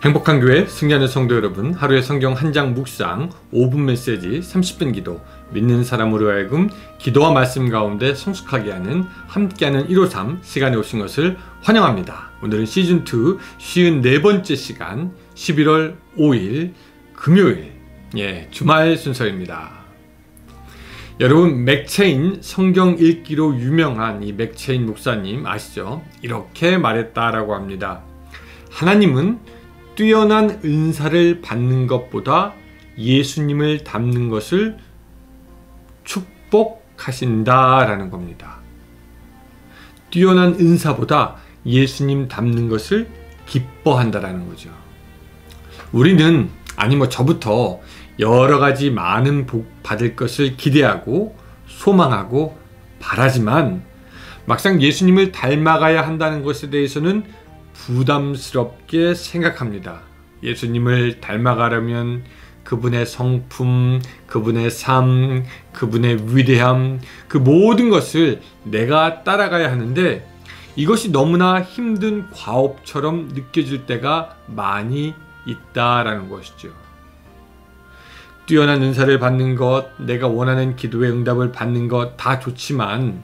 행복한 교회 승리하는 성도 여러분, 하루의 성경 한 장 묵상 5분 메시지 30분 기도, 믿는 사람으로 하여금 기도와 말씀 가운데 성숙하게 하는 함께하는 153 시간에 오신 것을 환영합니다. 오늘은 시즌2 54번째 시간 11월 5일 금요일 주말 순서입니다. 여러분, 맥체인 성경 읽기로 유명한 이 맥체인 목사님 아시죠? 이렇게 말했다라고 합니다. 하나님은 뛰어난 은사를 받는 것보다 예수님을 닮는 것을 축복하신다라는 겁니다. 뛰어난 은사보다 예수님 닮는 것을 기뻐한다라는 거죠. 우리는 저부터 여러 가지 많은 복 받을 것을 기대하고 소망하고 바라지만 막상 예수님을 닮아가야 한다는 것에 대해서는 부담스럽게 생각합니다. 예수님을 닮아가려면 그분의 성품, 그분의 삶, 그분의 위대함, 그 모든 것을 내가 따라가야 하는데 이것이 너무나 힘든 과업처럼 느껴질 때가 많이 있다라는 것이죠. 뛰어난 은사를 받는 것, 내가 원하는 기도의 응답을 받는 것 다 좋지만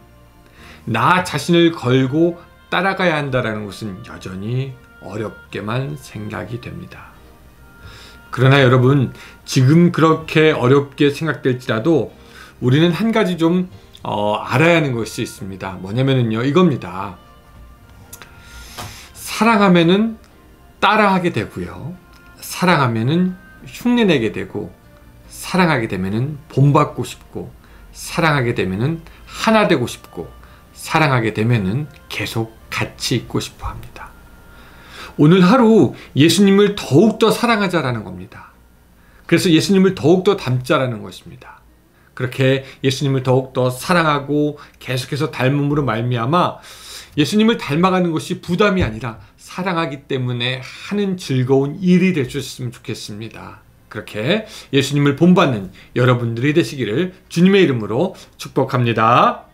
나 자신을 걸고 따라가야 한다는 것은 여전히 어렵게만 생각이 됩니다. 그러나 여러분, 지금 그렇게 어렵게 생각될지라도 우리는 한 가지 좀 알아야 하는 것이 있습니다. 뭐냐면요, 이겁니다. 사랑하면은 따라하게 되고요, 사랑하면은 흉내내게 되고, 사랑하게 되면은 본받고 싶고, 사랑하게 되면은 하나 되고 싶고, 사랑하게 되면은 계속 같이 있고 싶어 합니다. 오늘 하루 예수님을 더욱더 사랑하자라는 겁니다. 그래서 예수님을 더욱더 닮자라는 것입니다. 그렇게 예수님을 더욱더 사랑하고 계속해서 닮음으로 말미암아 예수님을 닮아가는 것이 부담이 아니라 사랑하기 때문에 하는 즐거운 일이 될 수 있으면 좋겠습니다. 그렇게 예수님을 본받는 여러분들이 되시기를 주님의 이름으로 축복합니다.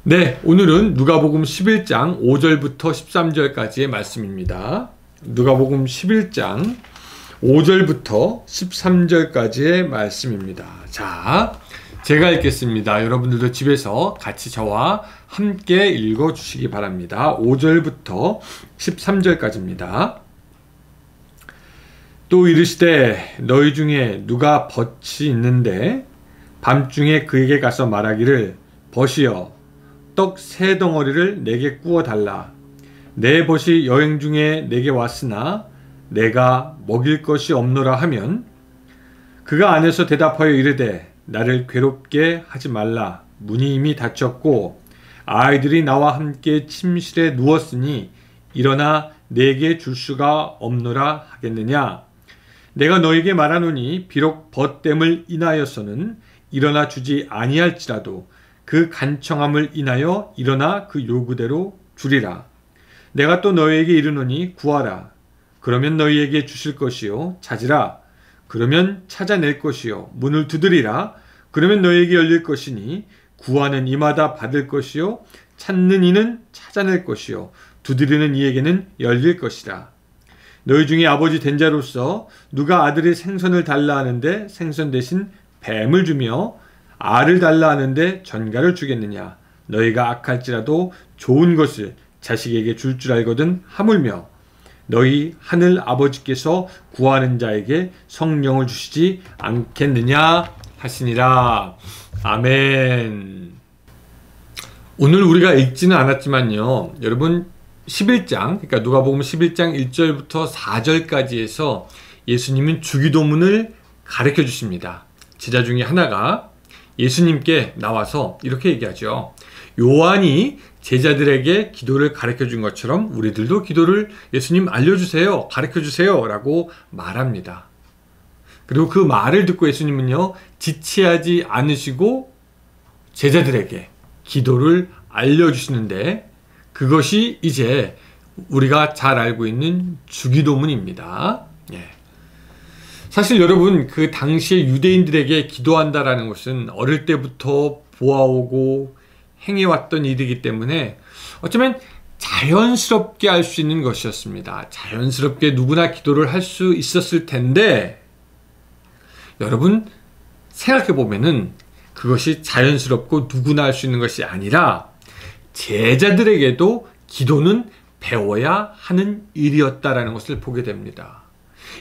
네, 오늘은 누가복음 11장 5절부터 13절까지의 말씀입니다. 누가복음 11장 5절부터 13절까지의 말씀입니다. 자, 제가 읽겠습니다. 여러분들도 집에서 같이 저와 함께 읽어주시기 바랍니다. 5절부터 13절까지입니다. 또 이르시되 너희 중에 누가 벗이 있는데 밤중에 그에게 가서 말하기를 벗이여 떡 3덩어리를 내게 구워 달라. 내 벗이 여행 중에 내게 왔으나 내가 먹일 것이 없노라 하면 그가 안에서 대답하여 이르되 나를 괴롭게 하지 말라. 문이 이미 닫혔고 아이들이 나와 함께 침실에 누웠으니 일어나 내게 줄 수가 없노라 하겠느냐. 내가 너에게 말하노니 비록 벗됨을 인하여서는 일어나 주지 아니할지라도 그 간청함을 인하여 일어나 그 요구대로 주리라. 내가 또 너희에게 이르노니 구하라. 그러면 너희에게 주실 것이요. 찾으라. 그러면 찾아낼 것이요. 문을 두드리라. 그러면 너희에게 열릴 것이니 구하는 이마다 받을 것이요. 찾는 이는 찾아낼 것이요. 두드리는 이에게는 열릴 것이라. 너희 중에 아버지 된 자로서 누가 아들이 생선을 달라 하는데 생선 대신 뱀을 주며 알을 달라 하는데 전갈을 주겠느냐. 너희가 악할지라도 좋은 것을 자식에게 줄 줄 알거든 하물며 너희 하늘 아버지께서 구하는 자에게 성령을 주시지 않겠느냐 하시니라. 아멘. 오늘 우리가 읽지는 않았지만요, 여러분 11장, 그러니까 누가복음 11장 1절부터 4절까지에서 예수님은 주기도문을 가르쳐 주십니다. 제자 중에 하나가 예수님께 나와서 이렇게 얘기하죠. 요한이 제자들에게 기도를 가르쳐 준 것처럼 우리들도 기도를 예수님 알려주세요, 가르쳐 주세요 라고 말합니다. 그리고 그 말을 듣고 예수님은요, 지체하지 않으시고 제자들에게 기도를 알려주시는데 그것이 이제 우리가 잘 알고 있는 주기도문입니다. 사실 여러분, 그 당시에 유대인들에게 기도한다라는 것은 어릴 때부터 보아오고 행해왔던 일이기 때문에 어쩌면 자연스럽게 할 수 있는 것이었습니다. 자연스럽게 누구나 기도를 할 수 있었을 텐데 여러분 생각해 보면은 그것이 자연스럽고 누구나 할 수 있는 것이 아니라 제자들에게도 기도는 배워야 하는 일이었다라는 것을 보게 됩니다.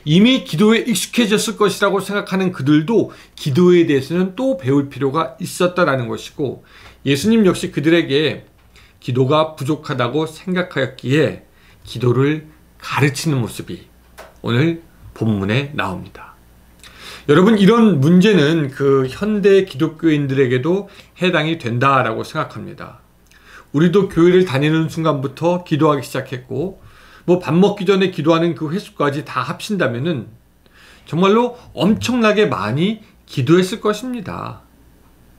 이미 기도에 익숙해졌을 것이라고 생각하는 그들도 기도에 대해서는 또 배울 필요가 있었다라는 것이고, 예수님 역시 그들에게 기도가 부족하다고 생각하였기에 기도를 가르치는 모습이 오늘 본문에 나옵니다. 여러분, 이런 문제는 그 현대 기독교인들에게도 해당이 된다라고 생각합니다. 우리도 교회를 다니는 순간부터 기도하기 시작했고, 뭐 밥 먹기 전에 기도하는 그 횟수까지 다 합친다면은 정말로 엄청나게 많이 기도했을 것입니다.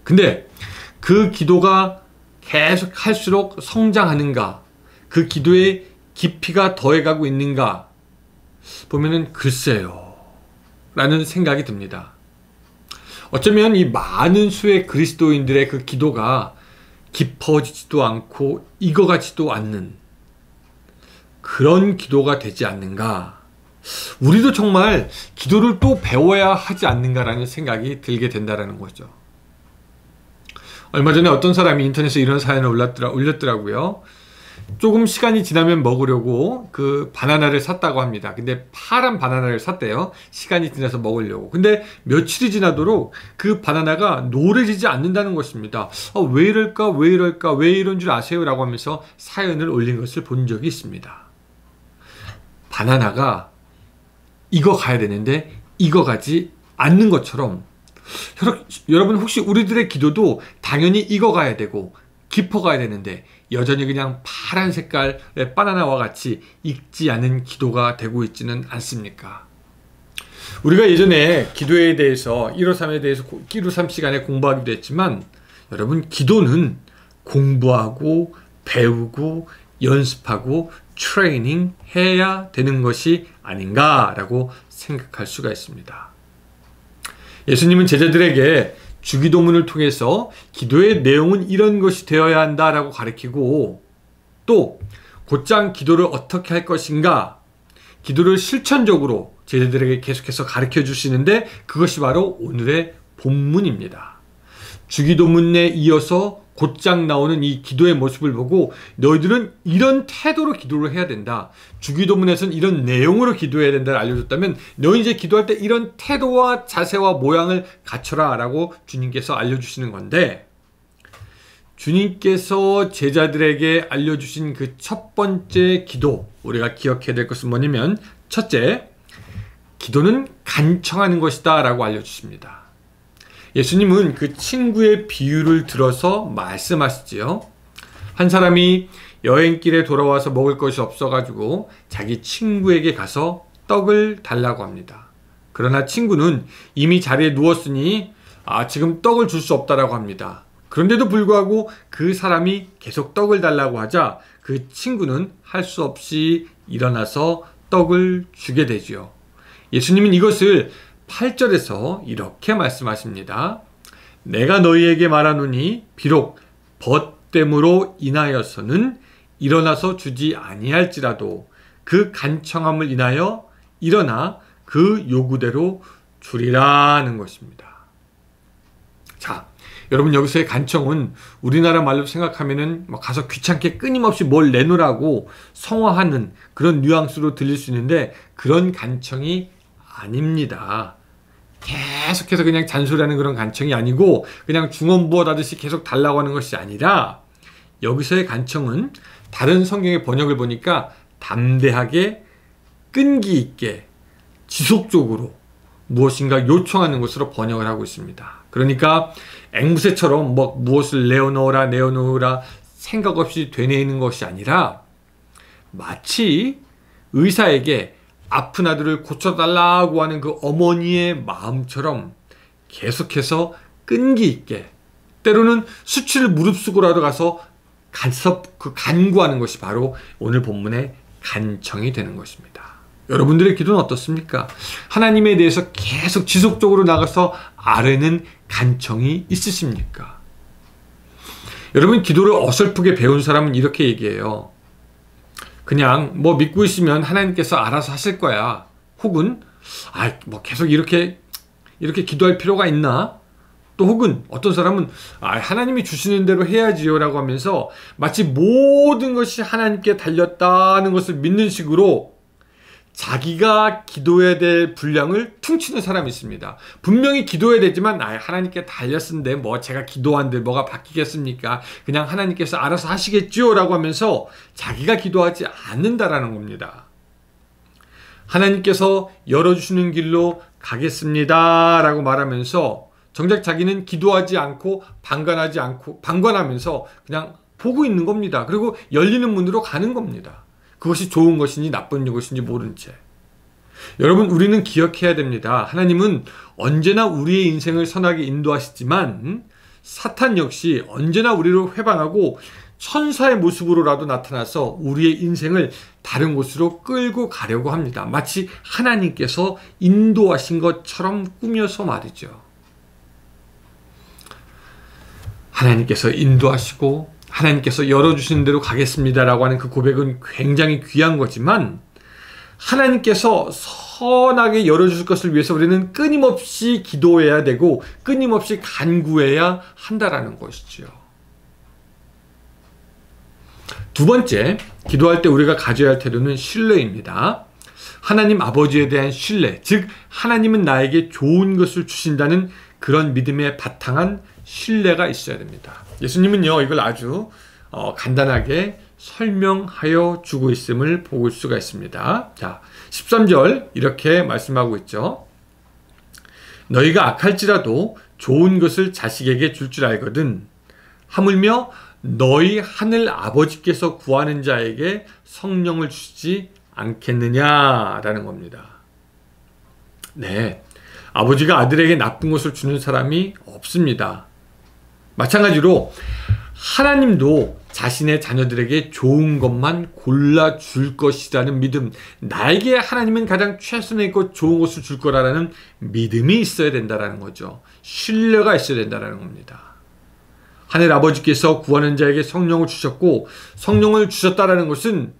근데 그 기도가 계속 할수록 성장하는가, 그 기도의 깊이가 더해가고 있는가 보면은 글쎄요 라는 생각이 듭니다. 어쩌면 이 많은 수의 그리스도인들의 그 기도가 깊어지지도 않고 익어가지도 않는 그런 기도가 되지 않는가, 우리도 정말 기도를 또 배워야 하지 않는가라는 생각이 들게 된다는 거죠. 얼마 전에 어떤 사람이 인터넷에 이런 사연을 올렸더라고요. 조금 시간이 지나면 먹으려고 그 바나나를 샀다고 합니다. 근데 파란 바나나를 샀대요. 시간이 지나서 먹으려고. 근데 며칠이 지나도록 그 바나나가 노래지지 않는다는 것입니다. 왜 이럴까? 왜 이럴까? 왜 이런 줄 아세요? 라고 하면서 사연을 올린 것을 본 적이 있습니다. 바나나가 익어가야 되는데 익어가지 않는 것처럼 여러분, 혹시 우리들의 기도도 당연히 익어가야 되고 깊어가야 되는데 여전히 그냥 파란 색깔의 바나나와 같이 익지 않은 기도가 되고 있지는 않습니까? 우리가 예전에 기도에 대해서 153에 대해서 153 시간에 공부하기도 했지만, 여러분, 기도는 공부하고 배우고 연습하고 트레이닝 해야 되는 것이 아닌가라고 생각할 수가 있습니다. 예수님은 제자들에게 주기도문을 통해서 기도의 내용은 이런 것이 되어야 한다라고 가르치고, 또 곧장 기도를 어떻게 할 것인가, 기도를 실천적으로 제자들에게 계속해서 가르쳐 주시는데 그것이 바로 오늘의 본문입니다. 주기도문에 이어서 곧장 나오는 이 기도의 모습을 보고 너희들은 이런 태도로 기도를 해야 된다, 주기도문에서는 이런 내용으로 기도해야 된다를 알려줬다면 너희 이제 기도할 때 이런 태도와 자세와 모양을 갖춰라 라고 주님께서 알려주시는 건데, 주님께서 제자들에게 알려주신 그 첫 번째 기도, 우리가 기억해야 될 것은 뭐냐면, 첫째, 기도는 간청하는 것이다 라고 알려주십니다. 예수님은 그 친구의 비유를 들어서 말씀하시지요. 한 사람이 여행길에 돌아와서 먹을 것이 없어가지고 자기 친구에게 가서 떡을 달라고 합니다. 그러나 친구는 이미 자리에 누웠으니 지금 떡을 줄 수 없다라고 합니다. 그런데도 불구하고 그 사람이 계속 떡을 달라고 하자 그 친구는 할 수 없이 일어나서 떡을 주게 되지요. 예수님은 이것을 8절에서 이렇게 말씀하십니다. 내가 너희에게 말하노니 비록 벗됨으로 인하여서는 일어나서 주지 아니할지라도 그 간청함을 인하여 일어나 그 요구대로 주리라는 것입니다. 자, 여러분, 여기서의 간청은 우리나라 말로 생각하면은 가서 귀찮게 끊임없이 뭘 내놓으라고 성화하는 그런 뉘앙스로 들릴 수 있는데, 그런 간청이 아닙니다. 계속해서 그냥 잔소리하는 그런 간청이 아니고, 그냥 중언부언하듯이 계속 달라고 하는 것이 아니라, 여기서의 간청은 다른 성경의 번역을 보니까 담대하게 끈기 있게 지속적으로 무엇인가 요청하는 것으로 번역을 하고 있습니다. 그러니까 앵무새처럼 무엇을 내어놓으라 생각 없이 되뇌이는 것이 아니라, 마치 의사에게 아픈 아들을 고쳐달라고 하는 그 어머니의 마음처럼 계속해서 끈기 있게, 때로는 수치를 무릅쓰고라도 가서 간구하는 것이 바로 오늘 본문의 간청이 되는 것입니다. 여러분들의 기도는 어떻습니까? 하나님에 대해서 계속 지속적으로 나가서 아뢰는 간청이 있으십니까? 여러분, 기도를 어설프게 배운 사람은 이렇게 얘기해요. 그냥 뭐 믿고 있으면 하나님께서 알아서 하실 거야. 혹은 뭐 계속 이렇게 기도할 필요가 있나? 또 혹은 어떤 사람은 하나님이 주시는 대로 해야지요 라고 하면서 마치 모든 것이 하나님께 달렸다는 것을 믿는 식으로 자기가 기도해야 될 분량을 퉁치는 사람이 있습니다. 분명히 기도해야 되지만 하나님께 달렸는데 뭐 제가 기도한데 뭐가 바뀌겠습니까? 그냥 하나님께서 알아서 하시겠지요 라고 하면서 자기가 기도하지 않는다라는 겁니다. 하나님께서 열어주시는 길로 가겠습니다 라고 말하면서 정작 자기는 기도하지 않고 방관하면서 그냥 보고 있는 겁니다. 그리고 열리는 문으로 가는 겁니다. 그것이 좋은 것인지 나쁜 것인지 모른 채. 여러분, 우리는 기억해야 됩니다. 하나님은 언제나 우리의 인생을 선하게 인도하시지만 사탄 역시 언제나 우리를 회방하고 천사의 모습으로라도 나타나서 우리의 인생을 다른 곳으로 끌고 가려고 합니다. 마치 하나님께서 인도하신 것처럼 꾸며서 말이죠. 하나님께서 인도하시고 하나님께서 열어주시는 대로 가겠습니다라고 하는 그 고백은 굉장히 귀한 거지만 하나님께서 선하게 열어주실 것을 위해서 우리는 끊임없이 기도해야 되고 끊임없이 간구해야 한다라는 것이죠. 두 번째, 기도할 때 우리가 가져야 할 태도는 신뢰입니다. 하나님 아버지에 대한 신뢰, 즉 하나님은 나에게 좋은 것을 주신다는 그런 믿음에 바탕한 신뢰가 있어야 됩니다. 예수님은요, 이걸 아주 간단하게 설명하여 주고 있음을 볼 수가 있습니다. 자, 13절 이렇게 말씀하고 있죠. 너희가 악할지라도 좋은 것을 자식에게 줄 줄 알거든. 하물며 너희 하늘 아버지께서 구하는 자에게 성령을 주시지 않겠느냐라는 겁니다. 네, 아버지가 아들에게 나쁜 것을 주는 사람이 없습니다. 마찬가지로 하나님도 자신의 자녀들에게 좋은 것만 골라줄 것이라는 믿음, 나에게 하나님은 가장 최선의 것 좋은 것을 줄 거라는 믿음이 있어야 된다는 거죠. 신뢰가 있어야 된다는 겁니다. 하늘 아버지께서 구하는 자에게 성령을 주셨고 성령을 주셨다는 것은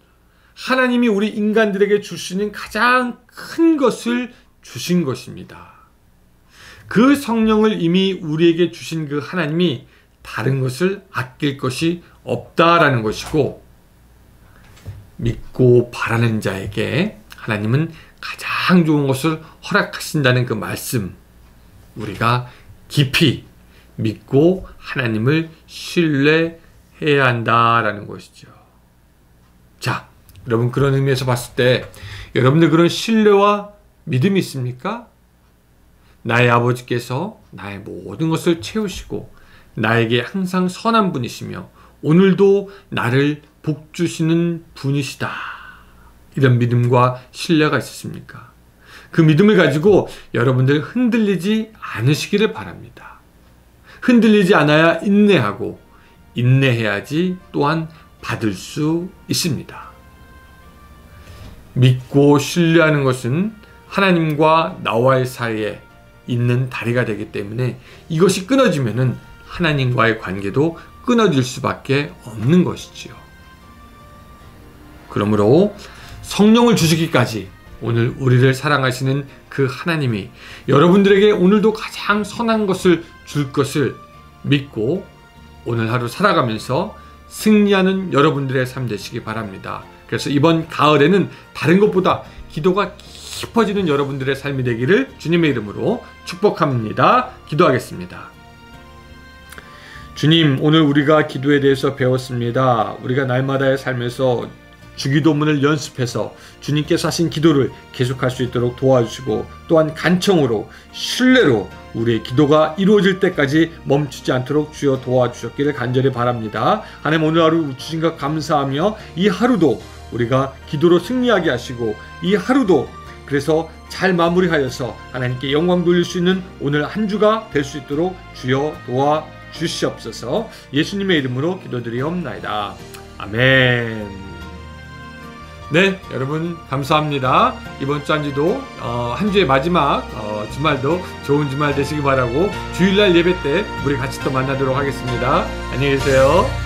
하나님이 우리 인간들에게 줄 수 있는 가장 큰 것을 주신 것입니다. 그 성령을 이미 우리에게 주신 그 하나님이 다른 것을 아낄 것이 없다라는 것이고, 믿고 바라는 자에게 하나님은 가장 좋은 것을 허락하신다는 그 말씀, 우리가 깊이 믿고 하나님을 신뢰해야 한다라는 것이죠. 자, 여러분, 그런 의미에서 봤을 때 여러분들 그런 신뢰와 믿음이 있습니까? 나의 아버지께서 나의 모든 것을 채우시고 나에게 항상 선한 분이시며 오늘도 나를 복주시는 분이시다. 이런 믿음과 신뢰가 있으십니까? 그 믿음을 가지고 여러분들 흔들리지 않으시기를 바랍니다. 흔들리지 않아야 인내하고 인내해야지 또한 받을 수 있습니다. 믿고 신뢰하는 것은 하나님과 나와의 사이에 있는 다리가 되기 때문에 이것이 끊어지면은 하나님과의 관계도 끊어질 수밖에 없는 것이지요. 그러므로 성령을 주시기까지 오늘 우리를 사랑하시는 그 하나님이 여러분들에게 오늘도 가장 선한 것을 줄 것을 믿고 오늘 하루 살아가면서 승리하는 여러분들의 삶 되시기 바랍니다. 그래서 이번 가을에는 다른 것보다 기도가 깊어지는 여러분들의 삶이 되기를 주님의 이름으로 축복합니다. 기도하겠습니다. 주님, 오늘 우리가 기도에 대해서 배웠습니다. 우리가 날마다의 삶에서 주기도문을 연습해서 주님께서 하신 기도를 계속할 수 있도록 도와주시고 또한 간청으로 신뢰로 우리의 기도가 이루어질 때까지 멈추지 않도록 주여 도와주셨기를 간절히 바랍니다. 하나님, 오늘 하루 주신 것 감사하며 이 하루도 우리가 기도로 승리하게 하시고 이 하루도 그래서 잘 마무리하여서 하나님께 영광 돌릴 수 있는 오늘 한 주가 될 수 있도록 주여 도와주시옵소서. 예수님의 이름으로 기도드리옵나이다. 아멘. 네, 여러분 감사합니다. 이번 주 한 주도 한 주의 마지막 주말도 좋은 주말 되시기 바라고 주일날 예배 때 우리 같이 또 만나도록 하겠습니다. 안녕히 계세요.